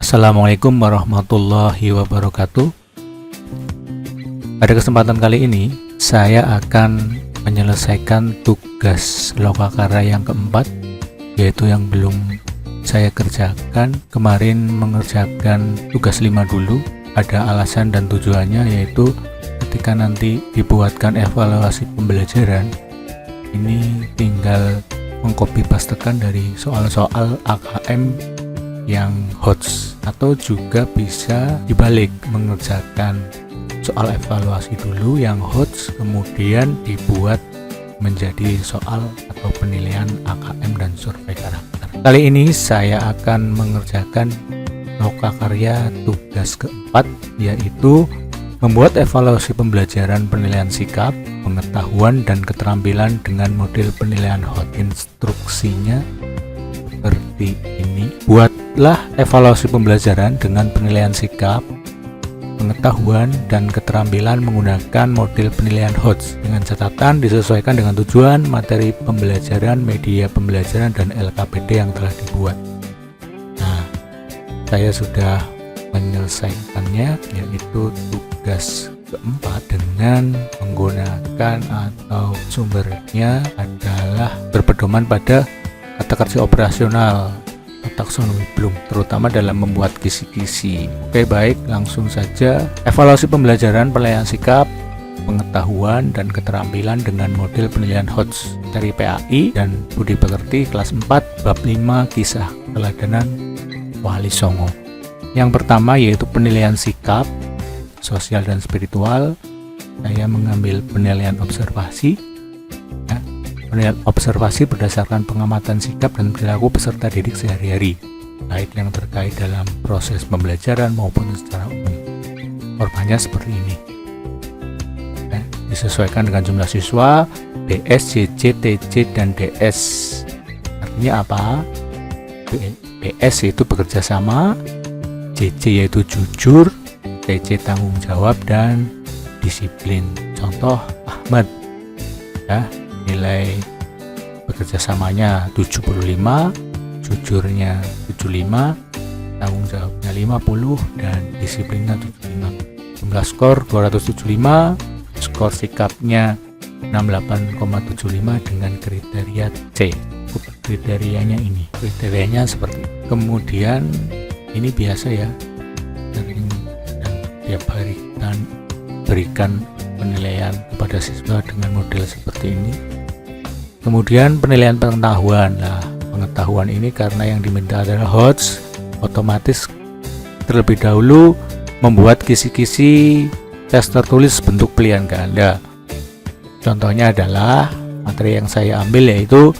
Assalamualaikum warahmatullahi wabarakatuh. Pada kesempatan kali ini, saya akan menyelesaikan tugas lokakarya yang keempat, yaitu yang belum saya kerjakan. Kemarin mengerjakan tugas 5 dulu. Ada alasan dan tujuannya, yaitu ketika nanti dibuatkan evaluasi pembelajaran, ini tinggal mengcopy pastekan dari soal-soal AKM yang HOTS, atau juga bisa dibalik, mengerjakan soal evaluasi dulu yang HOTS kemudian dibuat menjadi soal atau penilaian AKM dan survei karakter. Kali ini saya akan mengerjakan lokakarya tugas keempat, yaitu membuat evaluasi pembelajaran penilaian sikap, pengetahuan, dan keterampilan dengan model penilaian HOTS. Instruksinya seperti ini. Buatlah evaluasi pembelajaran dengan penilaian sikap, pengetahuan, dan keterampilan menggunakan model penilaian HOTS dengan catatan disesuaikan dengan tujuan, materi pembelajaran, media pembelajaran, dan LKPD yang telah dibuat. Nah, saya sudah menyelesaikannya, yaitu tugas keempat dengan menggunakan atau sumbernya adalah berpedoman pada kata kerja operasional taksonomi Bloom, terutama dalam membuat kisi-kisi. Oke, baik, langsung saja. Evaluasi pembelajaran penilaian sikap, pengetahuan, dan keterampilan dengan model penilaian HOTS dari PAI dan Budi Pekerti kelas 4 bab 5 kisah keteladanan Wali Songo. Yang pertama yaitu penilaian sikap sosial dan spiritual. Saya mengambil penilaian observasi. Penilaian observasi berdasarkan pengamatan sikap dan perilaku peserta didik sehari-hari, baik yang terkait dalam proses pembelajaran maupun secara umum. Formatnya seperti ini. Disesuaikan dengan jumlah siswa, BS, JJ, TJ, dan DS. Artinya apa? BS yaitu bekerja sama, JJ yaitu jujur, TJ tanggung jawab dan disiplin. Contoh Ahmad, nilai bekerja samanya 75, jujurnya 75, tanggung jawabnya 50, dan disiplinnya 75. Jumlah skor 275, skor sikapnya 68,75 dengan kriteria C. Kriterianya ini, kriterianya seperti itu. Kemudian ini biasa ya, sering dan tiap hari dan berikan penilaian kepada siswa dengan model seperti ini. Kemudian penilaian pengetahuan. Nah, pengetahuan ini karena yang diminta adalah HOTS, otomatis terlebih dahulu membuat kisi-kisi tes tertulis bentuk pilihan ganda. Contohnya adalah materi yang saya ambil yaitu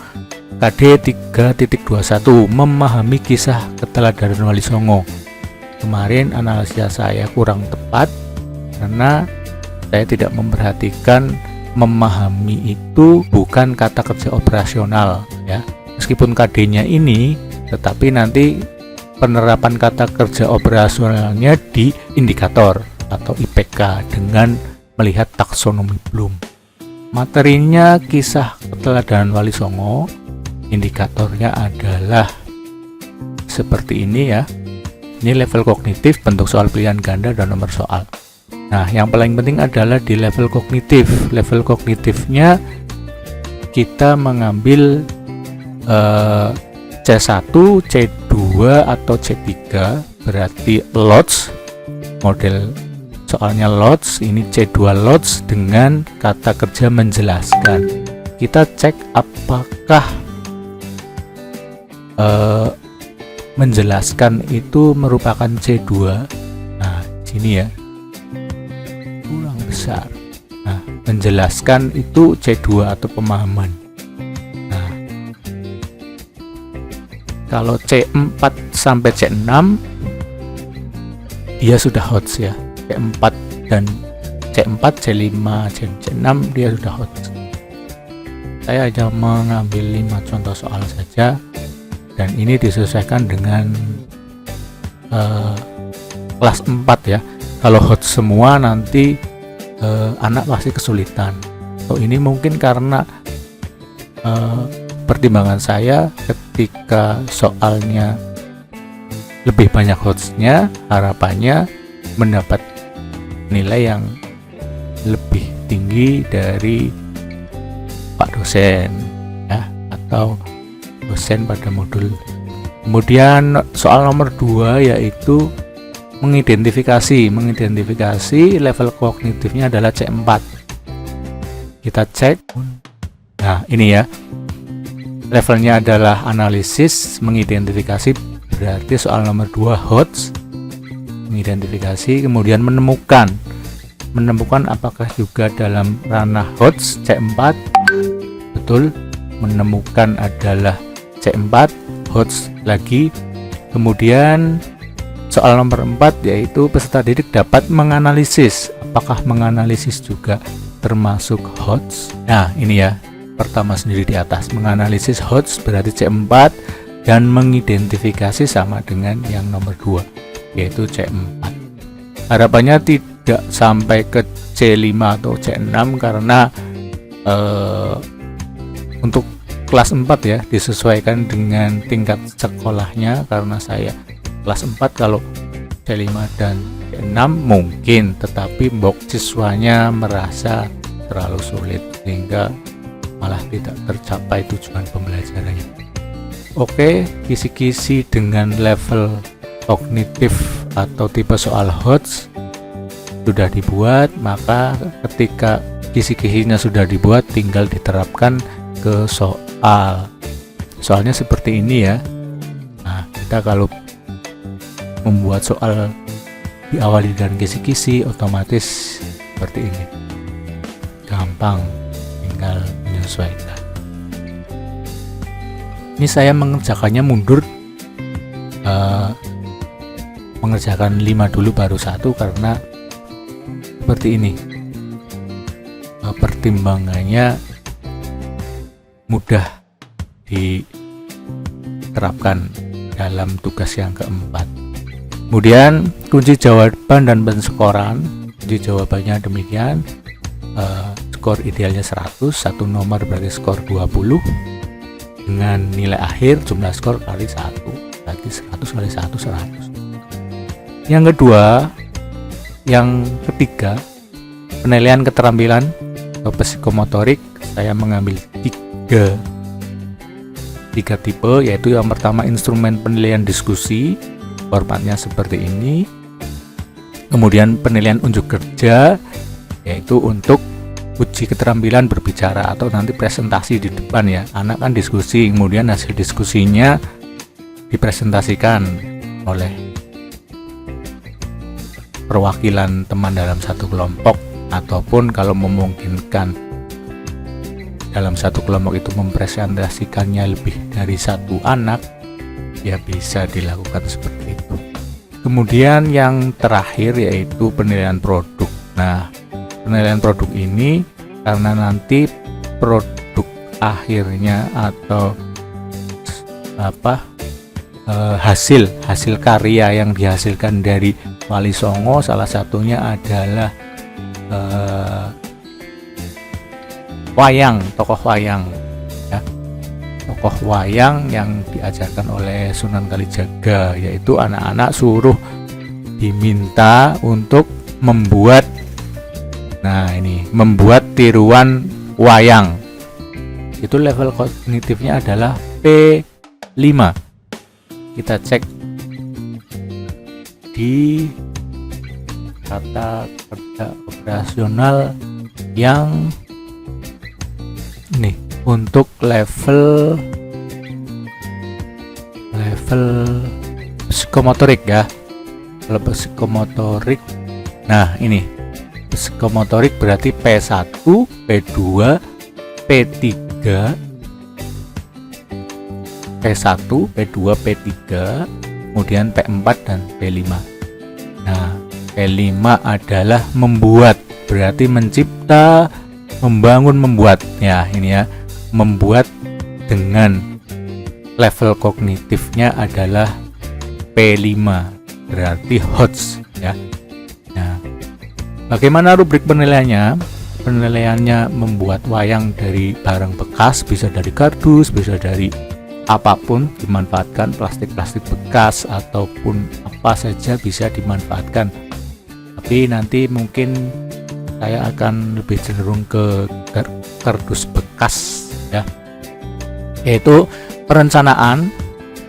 KD 3.21, memahami kisah keteladanan Wali Songo. Kemarin analisis saya kurang tepat karena saya tidak memperhatikan memahami itu bukan kata kerja operasional ya. Meskipun KD-nya ini, tetapi nanti penerapan kata kerja operasionalnya di indikator atau IPK dengan melihat taksonomi Bloom. Materinya kisah keteladanan Wali Songo, indikatornya adalah seperti ini ya. Ini level kognitif, bentuk soal pilihan ganda, dan nomor soal. Nah, yang paling penting adalah di level kognitif. Level kognitifnya kita mengambil C1, C2, atau C3, berarti LOTS, model soalnya LOTS, ini C2 LOTS dengan kata kerja menjelaskan. Kita cek apakah menjelaskan itu merupakan C2. Nah, sini ya, kurang besar. Nah, menjelaskan itu C2 atau pemahaman. Nah, kalau C4 sampai C6 dia sudah HOTS ya. C4 dan C4, C5, C6 dia sudah HOTS. Saya hanya mengambil 5 contoh soal saja, dan ini disesuaikan dengan kelas 4 ya. Kalau HOTS semua nanti anak pasti kesulitan. So, ini mungkin karena pertimbangan saya ketika soalnya lebih banyak HOTS-nya, harapannya mendapat nilai yang lebih tinggi dari Pak dosen ya, atau dosen pada modul. Kemudian soal nomor 2 yaitu mengidentifikasi level kognitifnya adalah C4. Kita cek. Nah, ini ya. Levelnya adalah analisis, mengidentifikasi, berarti soal nomor 2 HOTS, mengidentifikasi, kemudian menemukan apakah juga dalam ranah HOTS C4. Betul, menemukan adalah C4, HOTS lagi. Kemudian soal nomor 4 yaitu peserta didik dapat menganalisis, apakah menganalisis juga termasuk HOTS. Nah, ini ya, pertama sendiri di atas, menganalisis HOTS berarti C4, dan mengidentifikasi sama dengan yang nomor 2 yaitu C4. Harapannya tidak sampai ke C5 atau C6 karena untuk kelas 4 ya disesuaikan dengan tingkat sekolahnya, karena saya kelas 4, kalau C5 dan C6 mungkin, tetapi siswanya merasa terlalu sulit sehingga malah tidak tercapai tujuan pembelajarannya. Oke, kisi-kisi dengan level kognitif atau tipe soal HOTS sudah dibuat, maka ketika kisi-kisinya sudah dibuat tinggal diterapkan ke soal. Soalnya seperti ini ya. Nah, kita kalau membuat soal diawali dengan kisi-kisi otomatis seperti ini. Gampang, tinggal menyesuaikan. Ini saya mengerjakannya mundur, mengerjakan 5 dulu baru 1 karena seperti ini. Pertimbangannya mudah diterapkan dalam tugas yang keempat. Kemudian kunci jawaban dan penskoran. Kunci jawabannya demikian. Skor idealnya 100, satu nomor berarti skor 20 dengan nilai akhir jumlah skor kali 1, berarti 100 kali 1 100. Yang kedua, yang ketiga, penilaian keterampilan atau psikomotorik. Saya mengambil tiga tipe, yaitu yang pertama instrumen penilaian diskusi, formatnya seperti ini. Kemudian penilaian unjuk kerja, yaitu untuk uji keterampilan berbicara atau nanti presentasi di depan ya. Anak kan diskusi, kemudian hasil diskusinya dipresentasikan oleh perwakilan teman dalam satu kelompok, ataupun kalau memungkinkan dalam satu kelompok itu mempresentasikannya lebih dari satu anak, ya bisa dilakukan seperti itu. Kemudian yang terakhir yaitu penilaian produk. Nah, penilaian produk ini karena nanti produk akhirnya atau hasil karya yang dihasilkan dari Wali Songo, salah satunya adalah wayang, tokoh wayang ya. Tokoh wayang yang diajarkan oleh Sunan Kalijaga, yaitu anak-anak suruh diminta untuk membuat tiruan wayang. Itu level kognitifnya adalah P5. Kita cek di kata kerja operasional yang ini untuk level psikomotorik ya. Kalau psikomotorik, nah ini psikomotorik berarti P1, P2, P3, P1, P2, P3, kemudian P4 dan P5. Nah, P5 adalah membuat, berarti mencipta, membangun, membuat. Ya, ini ya, membuat dengan level kognitifnya adalah P5, berarti HOTS ya. Nah, bagaimana rubrik penilaiannya? Penilaiannya membuat wayang dari barang bekas, bisa dari kardus, bisa dari apapun dimanfaatkan, plastik-plastik bekas ataupun apa saja bisa dimanfaatkan. Tapi nanti mungkin saya akan lebih cenderung ke kardus bekas ya, yaitu perencanaan.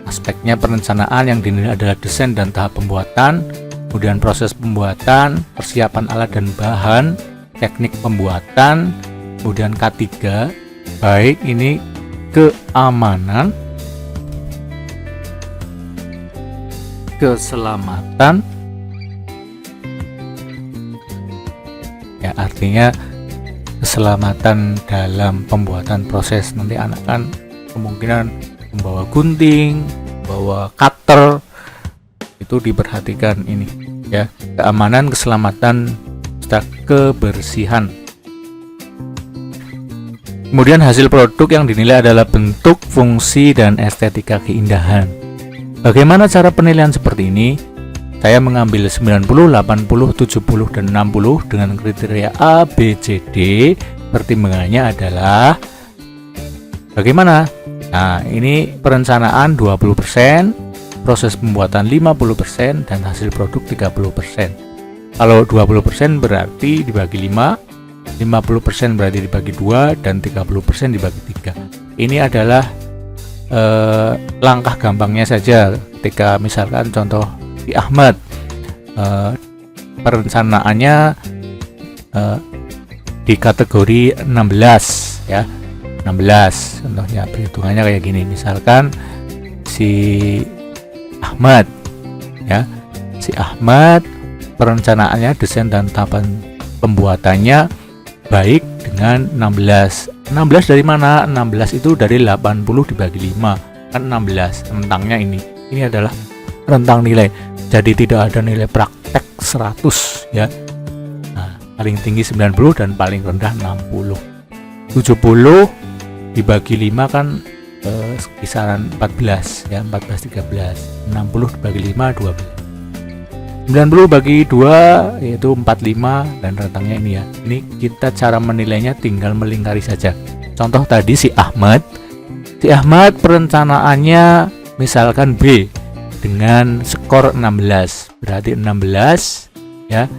Aspeknya perencanaan yang dinilai adalah desain dan tahap pembuatan, kemudian proses pembuatan, persiapan alat dan bahan, teknik pembuatan, kemudian K3 baik ini keamanan, keselamatan ya, artinya keselamatan dalam pembuatan proses. Nanti anak kan kemungkinan membawa gunting, membawa cutter, itu diperhatikan ini ya, keamanan, keselamatan, serta kebersihan. Kemudian hasil produk yang dinilai adalah bentuk, fungsi, dan estetika keindahan. Bagaimana cara penilaian seperti ini? Saya mengambil 90, 80, 70, dan 60 dengan kriteria A, B, C, D. Pertimbangannya adalah bagaimana? Nah, ini perencanaan 20%, proses pembuatan 50%, dan hasil produk 30%. Kalau 20% berarti dibagi 5, 50% berarti dibagi 2, dan 30% dibagi 3. Ini adalah langkah gampangnya saja. Ketika misalkan contoh di Ahmad, perencanaannya di kategori 16 ya, 16 contohnya, perhitungannya kayak gini. Misalkan si Ahmad ya, si Ahmad perencanaannya, desain dan tahapan pembuatannya baik dengan 16. 16 dari mana? 16 itu dari 80 dibagi 5 kan 16. Rentangnya ini adalah rentang nilai, jadi tidak ada nilai praktek 100 ya. Nah, paling tinggi 90 dan paling rendah 60. 70 dibagi 5 kan kisaran 14 ya, 14 13. 60 dibagi 5 12. 90 bagi 2 yaitu 45 dan rentangnya ini ya. Ini kita cara menilainya tinggal melingkari saja. Contoh tadi si Ahmad perencanaannya misalkan B dengan skor 16, berarti 16 ya,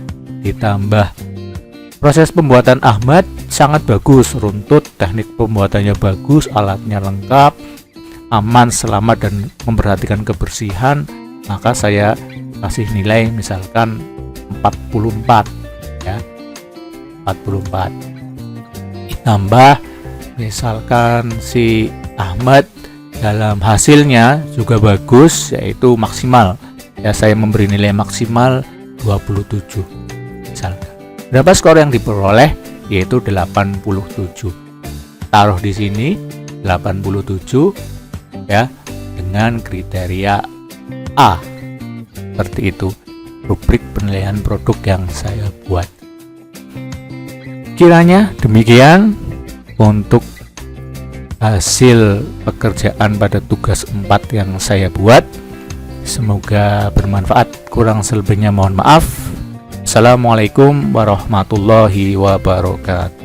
ditambah proses pembuatan Ahmad sangat bagus, runtut, teknik pembuatannya bagus, alatnya lengkap, aman, selamat, dan memperhatikan kebersihan, maka saya kasih nilai misalkan 44 ya, 44. Ditambah misalkan si Ahmad dalam hasilnya juga bagus, yaitu maksimal ya, saya memberi nilai maksimal 27 misalkan. Berapa skor yang diperoleh? Yaitu 87. Taruh di sini 87 ya, dengan kriteria A. Seperti itu rubrik penilaian produk yang saya buat. Kiranya demikian untuk hasil pekerjaan pada tugas 4 yang saya buat. Semoga bermanfaat. Kurang selebihnya mohon maaf. Assalamualaikum warahmatullahi wabarakatuh.